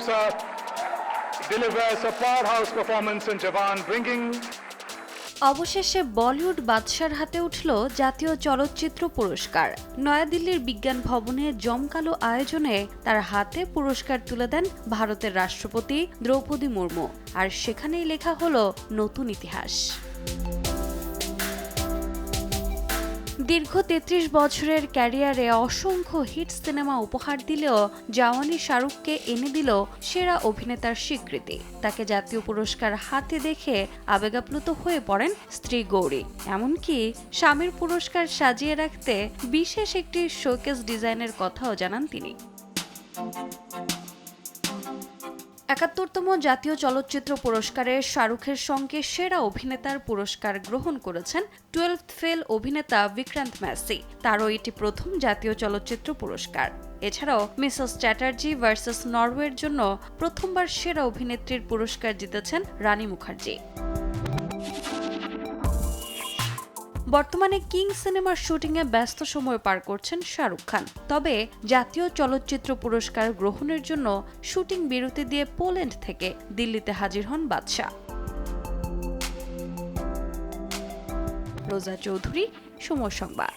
producer, delivers a powerhouse performance in Jawan, bringing অবশেষে বলিউড বাদশার হাতে উঠল জাতীয় চলচ্চিত্র পুরস্কার। নয়াদিল্লির বিজ্ঞান ভবনে জমকালো আয়োজনে তার হাতে পুরস্কার তুলে দেন ভারতের রাষ্ট্রপতি দ্রৌপদী মুর্মু। আর সেখানেই লেখা হলো নতুন ইতিহাস। দীর্ঘ ৩৩ বছরের ক্যারিয়ারে অসংখ্য হিট সিনেমা উপহার দিলেও জাওয়ানি শাহরুখকে এনে দিল সেরা অভিনেতার স্বীকৃতি। তাকে জাতীয় পুরস্কার হাতে দেখে আবেগাপ্লুত হয়ে পড়েন স্ত্রী গৌরী। এমনকি স্বামীর পুরস্কার সাজিয়ে রাখতে বিশেষ একটি শোকেস ডিজাইনের কথাও জানান তিনি। ৭১তম জাতীয় চলচ্চিত্র পুরস্কারে শাহরুখের সঙ্গে সেরা অভিনেতার পুরস্কার গ্রহণ করেছেন 12th ফেল অভিনেতা বিক্রান্ত ম্যাসি। তারও এটি প্রথম জাতীয় চলচ্চিত্র পুরস্কার। এছাড়াও মিসেস চ্যাটার্জি ভার্সেস নরওয়ের জন্য প্রথমবার সেরা অভিনেত্রীর পুরস্কার জিতেছেন রানী মুখার্জি। বর্তমানে কিং সিনেমার শুটিংয়ে ব্যস্ত সময় পার করছেন শাহরুখ খান। তবে জাতীয় চলচ্চিত্র পুরস্কার গ্রহণের জন্য শুটিং বিরতি দিয়ে পোল্যান্ড থেকে দিল্লিতে হাজির হন বাদশা। রোজা চৌধুরী, সময় সংবাদ।